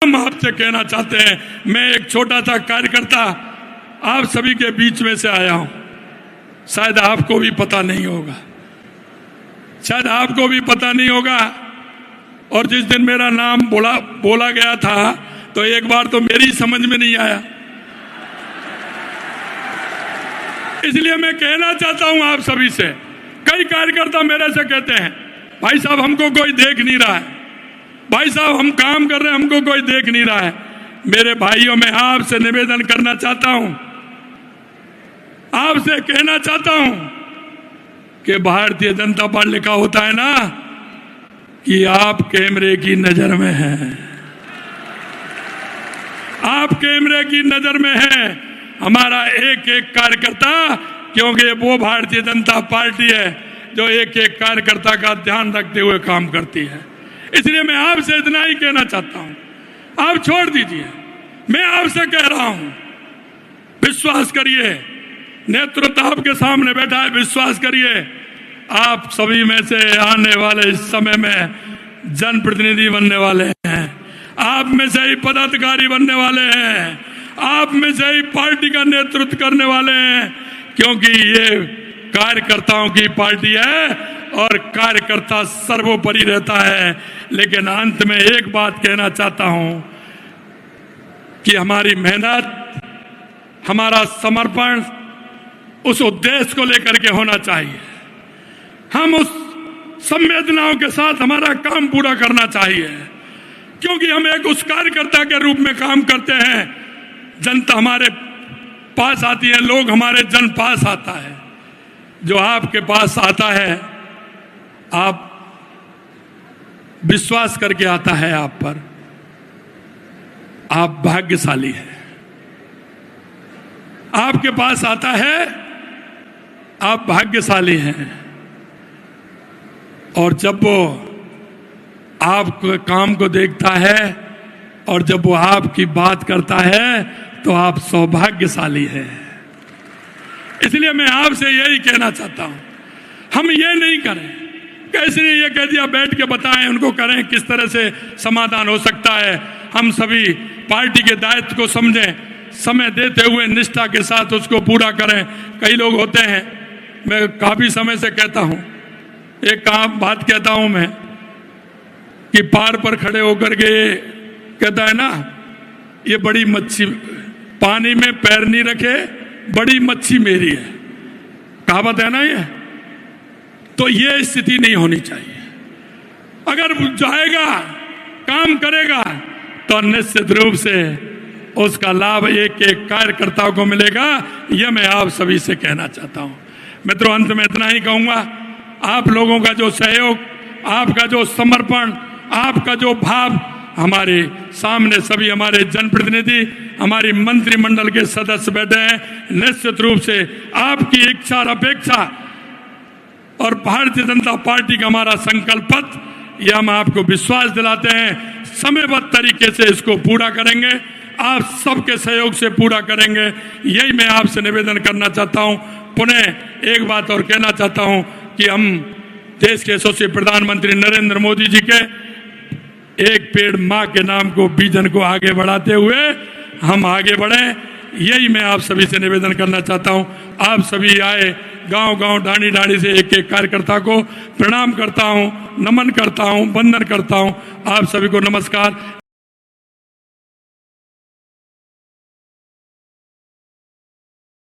हम आपसे कहना चाहते हैं, मैं एक छोटा सा कार्यकर्ता आप सभी के बीच में से आया हूं। शायद आपको भी पता नहीं होगा, शायद आपको भी पता नहीं होगा। और जिस दिन मेरा नाम बोला गया था तो एक बार तो मेरी समझ में नहीं आया, इसलिए मैं कहना चाहता हूं आप सभी से। कई कार्यकर्ता मेरे से कहते हैं, भाई साहब हमको कोई देख नहीं रहा है, भाई साहब हम काम कर रहे हैं हमको कोई देख नहीं रहा है। मेरे भाइयों, मैं आपसे निवेदन करना चाहता हूं, आपसे कहना चाहता हूं कि भारतीय जनता पार्टी लिखा होता है ना कि आप कैमरे की नजर में हैं, आप कैमरे की नजर में हैं। हमारा एक एक कार्यकर्ता, क्योंकि वो भारतीय जनता पार्टी है जो एक एक कार्यकर्ता का ध्यान रखते हुए काम करती है। इसलिए मैं आपसे इतना ही कहना चाहता हूं, आप छोड़ दीजिए, मैं आपसे कह रहा हूं, विश्वास करिए, नेतृत्व आपके सामने बैठा है, विश्वास करिए, आप सभी में से आने वाले इस समय में जनप्रतिनिधि बनने वाले हैं, आप में से ही पदाधिकारी बनने वाले हैं, आप में से ही पार्टी का नेतृत्व करने वाले हैं, क्योंकि ये कार्यकर्ताओं की पार्टी है और कार्यकर्ता सर्वोपरि रहता है। लेकिन अंत में एक बात कहना चाहता हूं कि हमारी मेहनत, हमारा समर्पण उस उद्देश्य को लेकर के होना चाहिए। हम उस संवेदनाओं के साथ हमारा काम पूरा करना चाहिए, क्योंकि हम एक उस कार्यकर्ता के रूप में काम करते हैं। जनता हमारे पास आती है, लोग हमारे जन पास आता है। जो आपके पास आता है, आप विश्वास करके आता है आप पर, आप भाग्यशाली हैं। आपके पास आता है, आप भाग्यशाली हैं। और जब वो आपके काम को देखता है और जब वो आपकी बात करता है तो आप सौभाग्यशाली हैं। इसलिए मैं आपसे यही कहना चाहता हूं, हम ये नहीं करें, कैसे नहीं ये कह दिया बैठ के बताएं उनको, करें किस तरह से समाधान हो सकता है। हम सभी पार्टी के दायित्व को समझें, समय देते हुए निष्ठा के साथ उसको पूरा करें। कई लोग होते हैं, मैं काफी समय से कहता हूं, एक काम बात कहता हूं मैं, कि पार पर खड़े होकर के कहता है ना, ये बड़ी मच्छी पानी में पैर नहीं रखे, बड़ी मच्छी मेरी है, कहावत है ना ये। तो ये स्थिति नहीं होनी चाहिए। अगर जाएगा, काम करेगा, तो निश्चित रूप से उसका लाभ एक एक कार्यकर्ता को मिलेगा। यह मैं आप सभी से कहना चाहता हूं। मित्रों, अंत में इतना ही कहूंगा, आप लोगों का जो सहयोग, आपका जो समर्पण, आपका जो भाव, हमारे सामने सभी हमारे जनप्रतिनिधि, हमारी मंत्रिमंडल के सदस्य बैठे हैं। निश्चित रूप से आपकी इच्छा और अपेक्षा और भारतीय जनता पार्टी का हमारा संकल्प पत्र, यह हम आपको विश्वास दिलाते हैं, समयबद्ध तरीके से इसको पूरा करेंगे, आप सबके सहयोग से पूरा करेंगे। यही मैं आपसे निवेदन करना चाहता हूं। पुनः एक बात और कहना चाहता हूं कि हम देश के यशस्वी प्रधानमंत्री नरेंद्र मोदी जी के एक पेड़ मां के नाम को, विजन को आगे बढ़ाते हुए हम आगे बढ़ें, यही मैं आप सभी से निवेदन करना चाहता हूं। आप सभी आए, गांव-गांव, ढाणी-ढाणी से एक एक कार्यकर्ता को प्रणाम करता हूं, नमन करता हूं, वंदन करता हूं। आप सभी को नमस्कार।